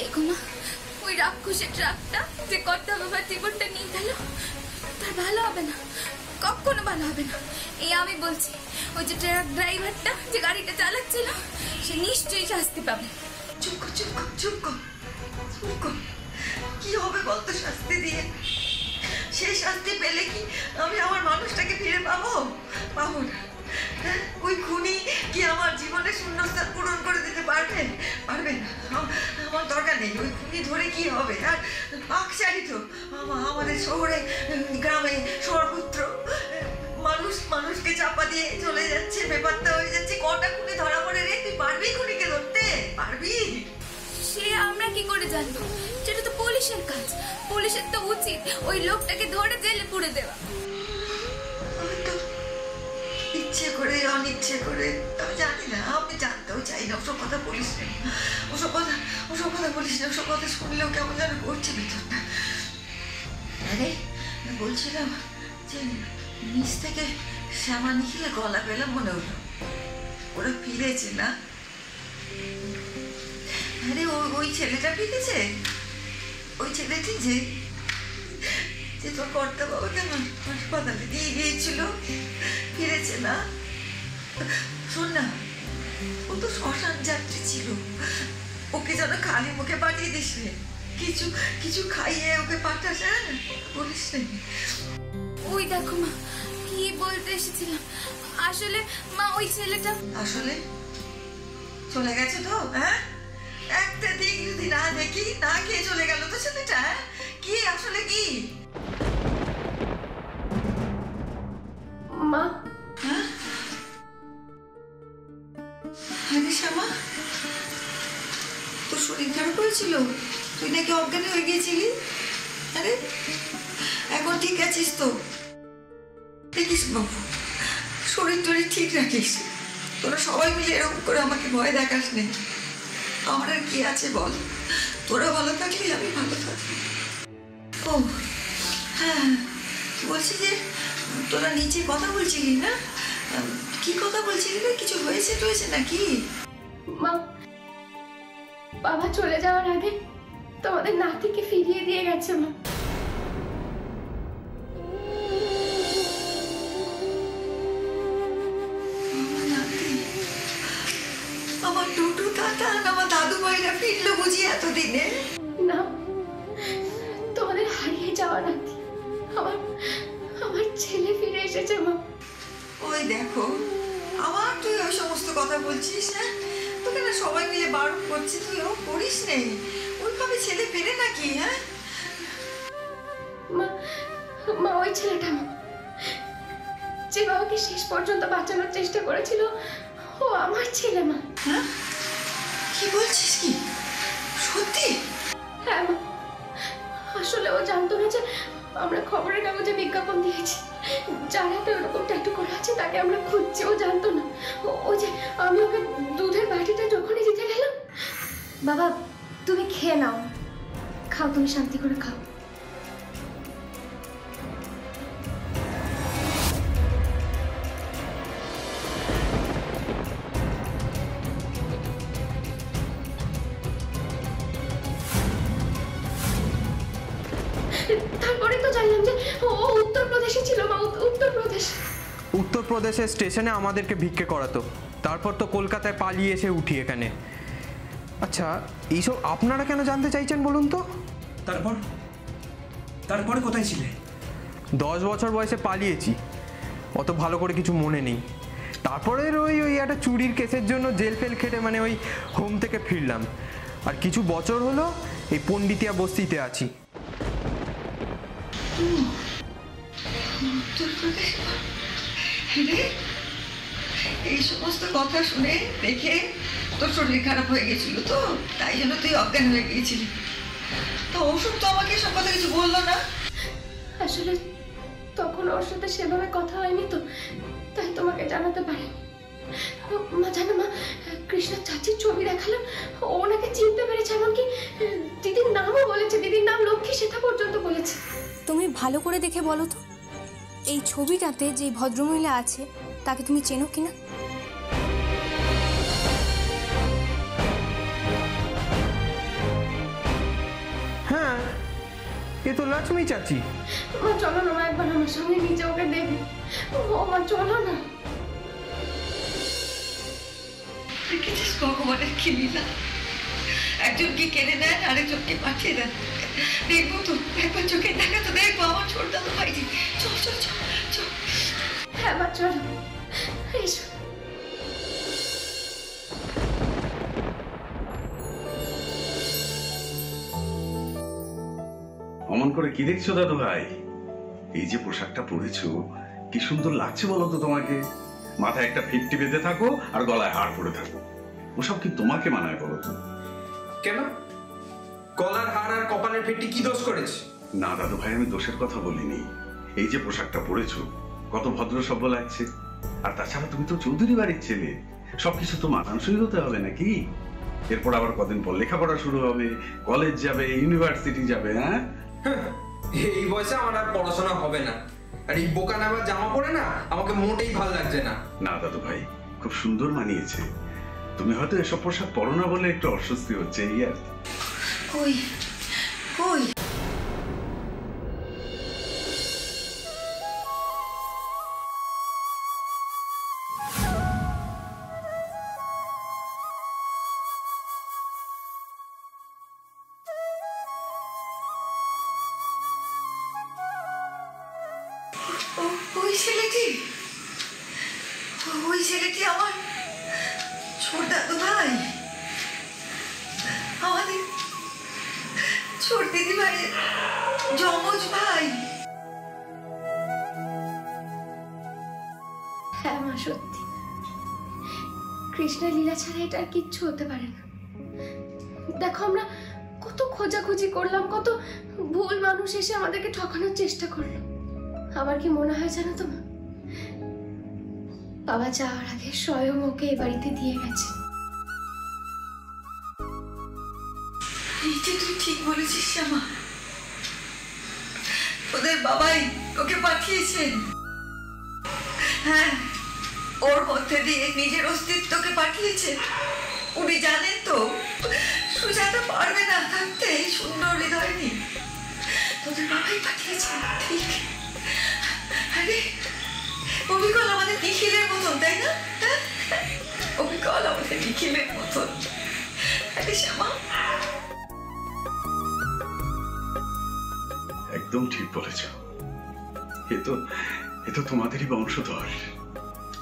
দেখো মা, ওই রাক্ষসের ট্রাকটা যে কর্তা বাবার জীবনটা নিয়ে গেল, তার ভালো হবে না, কখনো ভালো হবে না। এই আমি বলছি, ওই যে ট্রাক ড্রাইভারটা যে গাড়িটা চালাচ্ছিল, সে নিশ্চয়ই শাস্তি পাবে। চুপ কর, চুপ কর, চুপ কর, চুপ কর। কি হবে বলতো শাস্তি দিয়ে? সেই শাস্তি পেলে কি আমি আমার মানুষটাকে ফিরে পাবো? পাবো না। ওই খুনি কি আমার জীবনের শূন্যস্থান পূরণ করে দিতে পারবে? পারবে না। আমার দরকার নেই। ওই খুনি ধরে কি হবে? আর পাকচারি তো আমাদের শহরে, গ্রামে সর্বত্র মানুষ মানুষকে চাপা দিয়ে চলে যাচ্ছে, বেপাত্তা হয়ে যাচ্ছে। কটা খুনি ধরা পড়ে রে? তুই পারবি খুনিকে ধরতে? পারবি? সে আমরা কি করে জানবো? সেটা তো পুলিশের কাজ। পুলিশের তো উচিত ওই লোকটাকে ধরে জেলে পুরে দেওয়া। ইচ্ছে করে অনিচ্ছে করে আমি জানি না, আমি জানতেও চাই না। ওসব কথা বলিস না, ওসব কথা বলিস না। ওসব কথা শুনলেও কেমন যেন করছে ভিতরটা। আরে বলছিলাম যে নিচ থেকে শ্যামা নিখিলে গলা পেলাম মনে হলো। ওরা ফিরেছে না? আরে ওই ছেলেটা ফিরেছে। ওই ছেলেটি যে তোর কর্তা বাবাকে হাসপাতালে দিয়ে গিয়েছিল, ফিরেছে না? শোন না, ও তো শ্মশান যাত্রী ছিল। ওকে যেন খালি মুখে পাঠিয়ে দিস রে। কিছু খাইয়ে ওকে পাঠাস। বলিস রে। ওই দেখো মা, কি বলতে এসেছিলাম। আসলে মা, ওই ছেলেটা আসলে চলে গেছে তো। হ্যাঁ, একটা দিক যদি না দেখি, না খেয়ে চলে গেল তো ছেলেটা। কি আসলে কি মা? হ্যাঁ, আরে শ্যামা, তোর শরীর খারাপ হয়েছিল, তুই নাকি অজ্ঞান হয়ে গিয়েছিলি। আরে এখন ঠিক আছিস তো? দেখিস বাবু, শরীর টরীর ঠিক রাখিস। তোরা সবাই মিলে এরকম করে আমাকে ভয় দেখাস নেই। আমার আর কি আছে বল? তোরা ভালো থাকলে আমি ভালো থাকবো। ও হ্যাঁ, বলছি যে তোরা নিচে কথা বলছিলি না? কি কথা বলছিলি রে? কিছু হয়েছে টয়েছে নাকি? মা, বাবা চলে যাওয়ার আগে তোমাদের নাতিকে ফিরিয়ে দিয়ে গেছে মা। আমার টুটু কাকা আর আমার দাদু ভাইরা ফিরলো বুঝি এতদিনে? না, তোমাদের হারিয়ে যাওয়া নাতি আমার ছেলে ফিরে এসেছে মা। ওই দেখো, আবার তুই ওই সমস্ত কথা বলছিস। হ্যাঁ, তোকে না সবাই মিলে বারণ করছি, তুই ও করিস নেই। ওইভাবে ছেলে ফেরে নাকি? হ্যাঁ মা, ওই ছেলেটা যে বাবাকে শেষ পর্যন্ত বাঁচানোর চেষ্টা করেছিল, ও আমার ছেলে মা। হ্যাঁ, কি বলছিস? কি সত্যি? হ্যাঁ মা, আসলে ও জানতো না যে আমরা খবরের কাগজে বিজ্ঞাপন দিয়েছি, যার হাতে ওরকম ট্যাটু করা আছে তাকে আমরা খুঁজছি। ও জানতো না। ও যে আমি ওকে দুধের বাটিটা যখনই দিতে গেলাম। বাবা, তুমি খেয়ে নাও, খাও, তুমি শান্তি করে খাও। তারপরে তো জানলাম যে ও উত্তরপ্রদেশে ছিল মা। উত্তরপ্রদেশের স্টেশনে আমাদেরকে ভিক্ষে করাতো, তারপর তো কলকাতায় পালিয়ে এসে উঠি এখানে। আচ্ছা, এইসব আপনারা কেন জানতে চাইছেন বলুন তো? তারপরে কোথায় ছিলে? 10 বছর বয়সে পালিয়েছি, অত ভালো করে কিছু মনে নেই। তারপরে ওই একটা চুরির কেসের জন্য জেল ফেল খেটে মানে ওই হোম থেকে ফিরলাম। আর কিছু বছর হলো এই পণ্ডিতিয়া বস্তিতে আছি। এই সমস্ত কথা শুনে দেখে তোর শরীর খারাপ হয়ে গেছিল তো, তাই জন্য তুই অজ্ঞান হয়ে গিয়েছিলি। তো ওষুধ তো আমাকে সব কথা কিছু বললো না। আসলে তখন ওর সাথে সেভাবে কথা হয়নি তো, তাই তোমাকে জানাতে পারিনি। মা জানো মা, কৃষ্ণার চাচির ছবি দেখালাম, ওনাকে চিনতে পেরেছে, এমনকি দিদির নামও বলেছে। দিদির নাম লক্ষ্মী সেটা পর্যন্ত বলেছে। তুমি ভালো করে দেখে বলো তো, এই ছবিটাতে যে ভদ্রমহিলা আছে তাকে তুমি চেনো কিনা? তো লক্ষ্মী চাচি। মা চলো না, মা একবার আমার সঙ্গে নিচে ওকে দেখবে। ও মা চলো না। দেখেছিস ভগবানের কি লীলা, একজনকে কেড়ে নেন আরেকজনকে পাঠিয়ে দেন। দেখবো তো, একবার চোখে দেখা তো দেখবো আমার ছোট দাদু ভাইজি। চল চল চল চল। হ্যাঁ মা চলো, এসো। অমন করে কি দেখছো দাদু ভাই? এই যে পোশাকটা পরেছো কি সুন্দর লাগছে বলো তো তোমাকে। মাথায় একটা ফিটটি বেঁধে থাকো আর গলায় হার পরে থাকো, ওসব কি তোমাকে মানায় বলো তো? কেন, গলার হার আর কপালের ফেটটি কি দোষ করেছে? না দাদু ভাই, আমি দোষের কথা বলিনি। এই যে পোশাকটা পরেছো কত ভদ্র সভ্য লাগছে। আর তাছাড়া তুমি তো চৌধুরী বাড়ির ছেলে, সবকিছু তো মানানসই হতে হবে নাকি? এরপর আবার কদিন পর লেখাপড়া শুরু হবে, কলেজ যাবে, ইউনিভার্সিটি যাবে। হ্যাঁ, এই বয়সে আমার আর পড়াশোনা হবে না, আর এই বোকা নামার জামা পরে না আমাকে মোটেই ভালো লাগছে না। না দাদু ভাই, খুব সুন্দর মানিয়েছে। তুমি হয়তো এসব পোশাক পরো না বলে একটু অস্বস্তি হচ্ছে, এই আর কি। কই কই ওই ছেলেটি, ওই ছেলেটি আমার ছোট দাদু ভাই, আমাদের ছোট দিদি ভাইয়ের যমজ ভাই। হ্যাঁ মা সত্যি, কৃষ্ণের লীলা ছাড়া এটা আর কিচ্ছু হতে পারে না। দেখো আমরা কত খোঁজাখুঁজি করলাম, কত ভুল মানুষ এসে আমাদেরকে ঠকানোর চেষ্টা করলো। আমার কি মনে হয় জানো তো মা, বাবা যাওয়ার আগে স্বয়ং ওকে এই বাড়িতে দিয়ে গেছে। এইটা তুই ঠিক বলেছিস শ্যামা, ওদের বাবাই ওকে পাঠিয়েছেন। হ্যাঁ, ওর মধ্যে দিয়ে নিজের অস্তিত্বকে পাঠিয়েছেন। উনি জানেন তো সুজাতা পারবে না থাকতে এই সুন্দর হৃদয় নিয়ে, তোদের বাবাই পাঠিয়েছেন। ঠিক, আরে অবিকল আমাদের নিখিলের মতন, তাই না? অবিকল আমাদের নিখিলের মতন। আরে শ্যামা, একদম ঠিক বলেছ। এ তো তোমাদেরই বংশধর,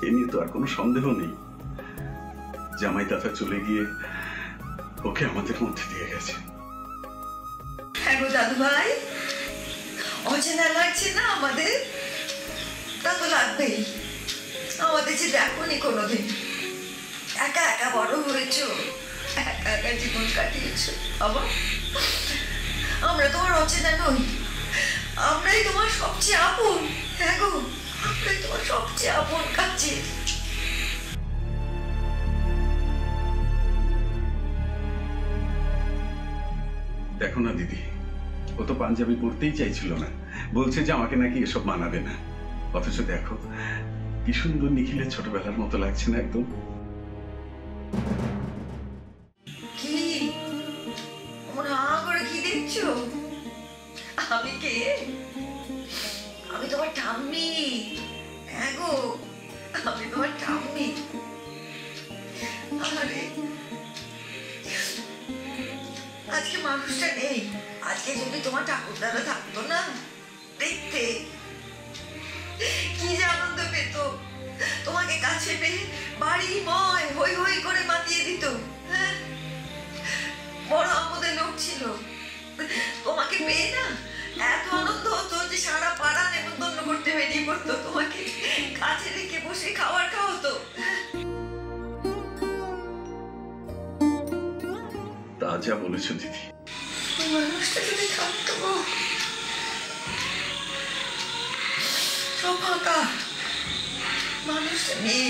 এ নিয়ে তো আর কোনো সন্দেহ নেই। জামাই দাদা চলে গিয়ে ওকে আমাদের মধ্যে দিয়ে গেছে। হ্যাঁ গো দাদু ভাই, অচেনা লাগছে না আমাদের? তা তো লাগবেই। আমাদের যে দেখোনি কোনোদিন, একা একা বড় হয়েছো, একা একা জীবন কাটিয়েছো। বাবা, আমরা তোমার অচেনা নই, আমরাই তোমার সবচেয়ে আপন। হ্যাঁ গো, আমরাই তোমার সবচেয়ে আপন কাছে। দেখো না দিদি, ও তো পাঞ্জাবি পরতেই চাইছিল না, বলছে যে আমাকে নাকি এসব মানাবে না। অথচ দেখো কি সুন্দর নিখিলের ছোটবেলার মতো লাগছে না একদম? কি ওমন হা করে কি দেখছো? আমি কে? আমি তোমার ঠাম্মি। হ্যাঁ গো, আমি তোমার ঠাম্মি। আরে আজকে মানুষটা নেই। আজকে যদি তোমার ঠাকুরদাদা থাকতো না, দেখতে কি যে আনন্দ পেত। তোমাকে কাছে পেয়ে বাড়ি ময় হই হই করে মাতিয়ে দিত। হ্যাঁ, বড় আমাদের লোক ছিল। তোমাকে পেয়ে না এত আনন্দ হতো যে সারা পাড়া নেমন্তন্ন করতে বেরিয়ে পড়তো, তোমাকে কাছে রেখে বসে খাবার খাওয়াতো। তা যা বলেছো দিদি। ওই মানুষটা যদি থাকতো গো, সব ফাঁকা, মানুষটা নেই।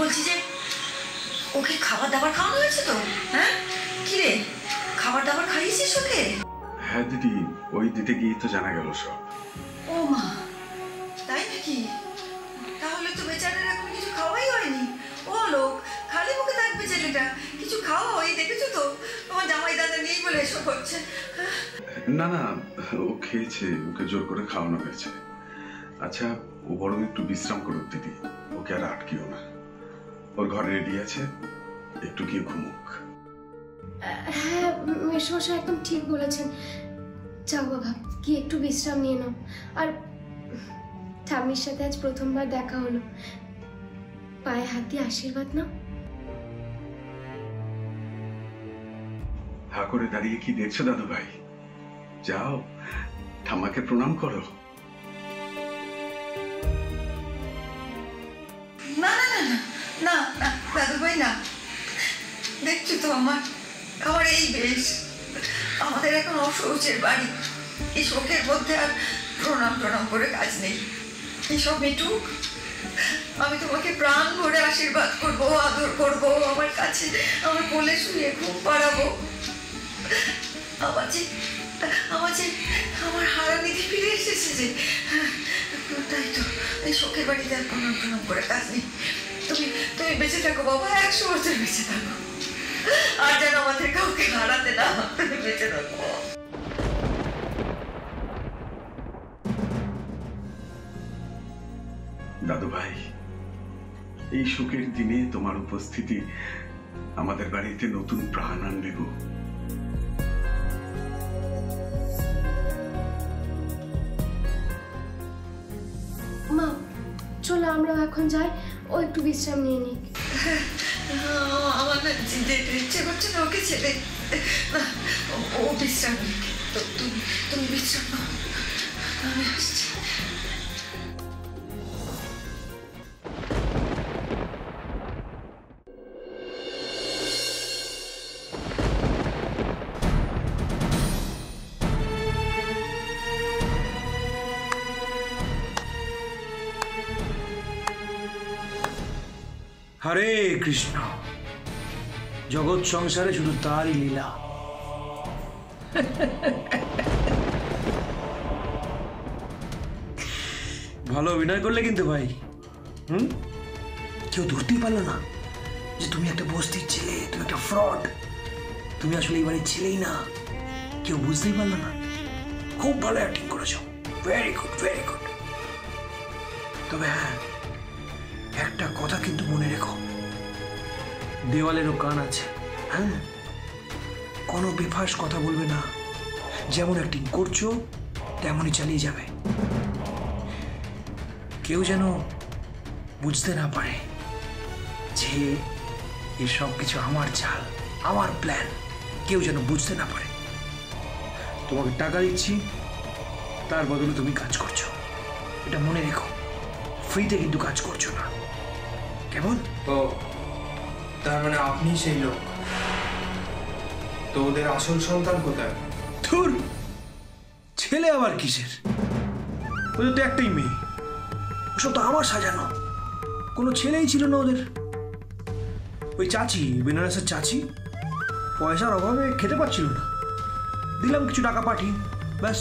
বলছি যে ওকে খাবার দাবার খাওয়ানো হয়েছে তো? হ্যাঁ, কি রে, খাবার দাবার খাইয়েছিস ওকে? হ্যাঁ দিদি, ওই দিতে গিয়ে তো জানা গেল সব। ও মা, তাই নাকি? তাহলে তো বেচারার এখন কিছু খাওয়াই হয়নি। ও লোক, খালি মুখে থাকবে ছেলেটা, কিছু খাওয়া হয় দেখেছো তো? তোমার জামাই দাদা নেই বলে চলে এসো বলছে। না না, ও খেয়েছে, ওকে জোর করে খাওয়ানো হয়েছে। আচ্ছা, ও বরং একটু বিশ্রাম করুক দিদি, ওকে আর আটকিও না। ওর ঘরে রেডি আছে, একটু গিয়ে ঘুমুক। হ্যাঁ মেসমশাই একদম ঠিক বলেছেন। যাও বাবা, কি একটু বিশ্রাম নিয়ে নাও। আর ঠাম্মির সাথে আজ প্রথমবার দেখা হলো, পায়ে হাত দিয়ে আশীর্বাদ নাও। হা করে দাঁড়িয়ে কি দেখছো দাদু ভাই? যাও, ঠাম্মাকে প্রণাম করো। না না না না না দাদু ভাই না, দেখছো তো আমার এই বেশ। আমাদের এখন অসৌচের বাড়ি, এই শোকের মধ্যে আর প্রণাম করে কাজ নেই। এসব মিটুক, আমি তোমাকে প্রাণ ভরে আশীর্বাদ করবো, আদর করবো, আমার কাছে আমার কোলে শুয়ে ঘুম পাড়াবো। আমার হারানিধি ফিরে এসেছে যে, তাই তো এই শোকের বাড়িতে আর প্রণাম করে কাজ নেই। তুমি বেঁচে থাকো বাবা, 100 বছর বেঁচে থাকো, আর যেন আমাদের কাউকে হারাতে না। তুমি বেঁচে থাকো। দাদু ভাই, এই সুখের দিনে তোমার উপস্থিতি আমাদের বাড়িতে নতুন প্রাণ আনবে গো। মা চলো আমরা এখন যাই, ও একটু বিশ্রাম নিয়ে নিক। আমার না যেতে ইচ্ছে করছে না ওকে ছেড়ে। ও বিশ্রাম নিক, তুমি বিশ্রাম নাও, আমি আসছি। হরে কৃষ্ণ। জগৎ সংসারে শুধু তারই লীলা। ভালো অভিনয় করলে কিন্তু ভাই। কেউ ধরতেই পারলো না যে তুমি একটা বস্তির ছেলে, তুমি একটা ফ্রড, তুমি আসলে এই বাড়ির ছেলেই না। কেউ বুঝতেই পারলো না। খুব ভালো অ্যাক্টিং করেছো, ভেরি গুড ভেরি গুড। তবে হ্যাঁ, একটা কথা কিন্তু মনে রেখো, দেওয়ালেরও কান আছে। হ্যাঁ, কোনো বেফাস কথা বলবে না। যেমন অ্যাক্টিং করছো তেমনই চালিয়ে যাবে। কেউ যেন বুঝতে না পারে যে এসব কিছু আমার চাল, আমার প্ল্যান। কেউ যেন বুঝতে না পারে। তোমাকে টাকা দিচ্ছি, তার বদলে তুমি কাজ করছো, এটা মনে রেখো। ফ্রিতে কিন্তু কাজ করছো না, কেমন? ও তার মানে আপনি সেই লোক? তো ওদের আসল সন্তান কোথায়? ধুর, ছেলে আবার কিসের? ওদের তো একটাই মেয়ে। ওসব তো আমার সাজানো। কোনো ছেলেই ছিল না ওদের। ওই চাচি, বেনারসের চাচি, পয়সার অভাবে খেতে পাচ্ছিল না, দিলাম কিছু টাকা পাঠিয়ে, ব্যাস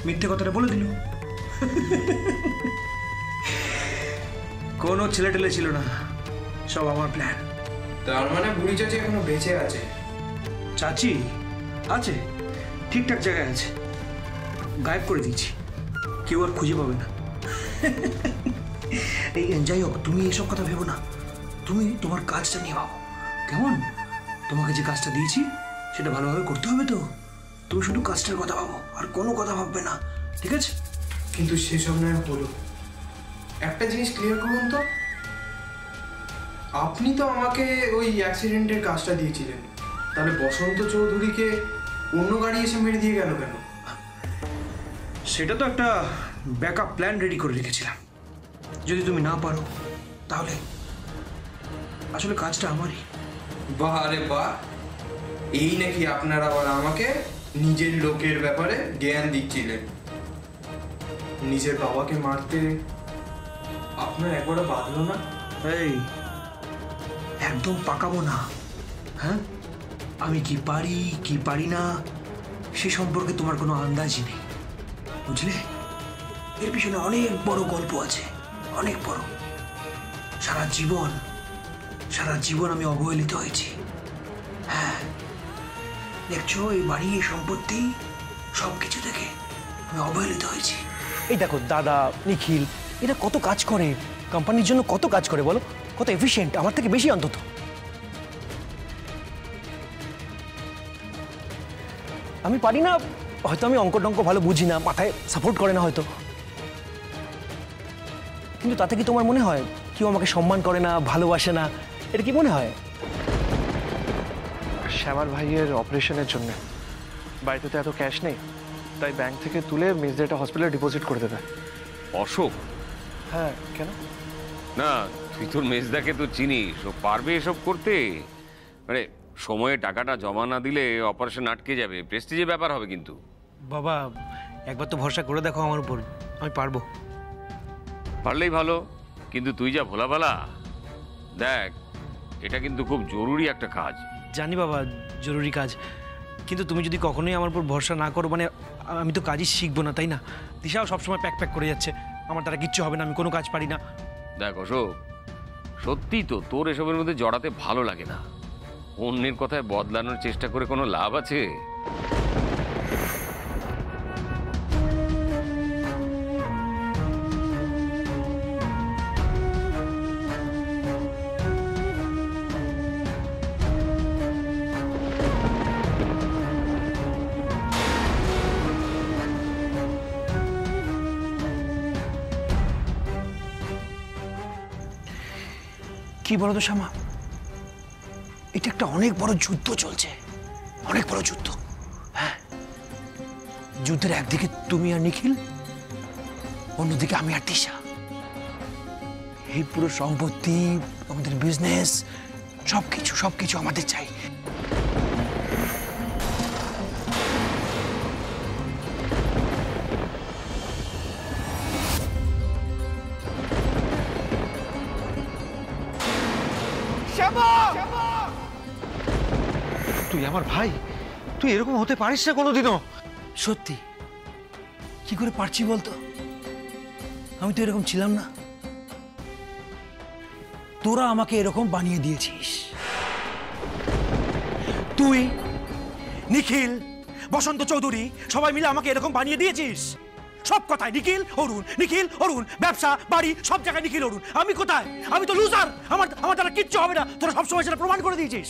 মিথ্যে কথাটা বলে দিল। কোনো ছেলে টেলে ছিল না, সব আমার প্ল্যান। তার মানে বুড়ি চাচি এখনো বেঁচে আছে? চাচি আছে, ঠিকঠাক জায়গায় আছে, গায়েব করে দিয়েছি, কেউ আর খুঁজে পাবে না। এই যাই হোক, তুমি এসব কথা ভেবো না, তুমি তোমার কাজটা নিয়ে ভাবো, কেমন? তোমাকে যে কাজটা দিয়েছি সেটা ভালোভাবে করতে হবে তো। তুমি শুধু কাজটার কথা ভাবো, আর কোনো কথা ভাববে না, ঠিক আছে? কিন্তু সেসব নয় হলো। একটা জিনিস ক্লিয়ার করুন তো, আপনি তো আমাকে ওই অ্যাক্সিডেন্টের কাজটা দিয়েছিলেন, তাহলে বসন্ত চৌধুরীকে অন্য গাড়ি এসে মেরে দিয়ে গেল কেন? সেটা তো একটা ব্যাকআপ প্ল্যান রেডি করে রেখেছিলাম, যদি তুমি না পারো তাহলে। আসলে কাজটা আমারই। বাহ রে বাহ, এই নাকি আপনার আবার আমাকে নিজের লোকের ব্যাপারে জ্ঞান দিচ্ছিলেন? নিজের বাবাকে মারতে আপনার একবারও বাঁধলো না? এই একদম পাকাবো না। হ্যাঁ, আমি কি পারি কি পারি না সে সম্পর্কে তোমার কোনো আন্দাজই নেই, বুঝলে? এর পিছনে অনেক বড় গল্প আছে, অনেক বড়। সারা জীবন আমি অবহেলিত হয়েছি। হ্যাঁ, দেখছো এই বাড়ি, এই সম্পত্তি, সব কিছু থেকে আমি অবহেলিত হয়েছি। এই দেখো দাদা, নিখিল, এরা কত কাজ করে, কোম্পানির জন্য কত কাজ করে বলো, কত এফিশিয়েন্ট, আমার থেকে বেশি অন্তত। আমি পারি না, হয়তো আমি অঙ্ক টঙ্ক ভালো বুঝি না, মাথায় সাপোর্ট করে না হয়তো, কিন্তু তাতে কি তোমার মনে হয় কেউ আমাকে সম্মান করে না, ভালোবাসে না? এটা কি মনে হয়? শ্যামার ভাইয়ের অপারেশনের জন্য বাড়িতে তো এত ক্যাশ নেই, তাই ব্যাংক থেকে তুলে মেজদাটা হসপিটালে ডিপোজিট করে দেবে। অশোক? হ্যাঁ, কেন? না, তুই তোর মেজদাকে তো চিনিস, ও পারবে এসব করতে? মানে সময়ে টাকাটা জমা না দিলে অপারেশন আটকে যাবে, প্রেস্টিজের ব্যাপার হবে কিন্তু। বাবা একবার তো ভরসা করে দেখো আমার উপর, আমি পারবো। পারলেই ভালো, কিন্তু তুই যা ভোলাভালা, দেখ এটা কিন্তু খুব জরুরি একটা কাজ। জানি বাবা, জরুরি কাজ, কিন্তু তুমি যদি কখনোই আমার উপর ভরসা না করো, মানে আমি তো কাজই শিখবো না, তাই না? দিশাও সবসময় প্যাক প্যাক করে যাচ্ছে, আমার দ্বারা কিচ্ছু হবে না, আমি কোনো কাজ পারি না। দেখ অশোক, সত্যি তো তোর এসবের মধ্যে জড়াতে ভালো লাগে না। অন্যের কথায় বদলানোর চেষ্টা করে কোনো লাভ আছে? কি বলো তো শ্যামা, এটা একটা অনেক বড় যুদ্ধ চলছে, অনেক বড় যুদ্ধ। হ্যাঁ, যুদ্ধের একদিকে তুমি আর নিখিল, অন্যদিকে আমি আর দিশা। এই পুরো সম্পত্তি, আমাদের বিজনেস, সবকিছু আমাদের চাই। তুই আমার ভাই, তুই এরকম হতে পারিস না কোনোদিনও। সত্যি কি করে পারছি বলতো? আমি তো এরকম ছিলাম না, তোরা আমাকে এরকম বানিয়ে দিয়েছিস। তুই, নিখিল, বসন্ত চৌধুরী সবাই মিলে আমাকে এরকম বানিয়ে দিয়েছিস। সব কথায় নিখিল অরুণ, নিখিল অরুণ, ব্যবসা বাড়ি সব জায়গায় নিখিল অরুণ। আমি কোথায়? আমি তো লুজার, আমার দ্বারা কিচ্ছু হবে না, তোরা সবসময় সেটা প্রমাণ করে দিয়েছিস।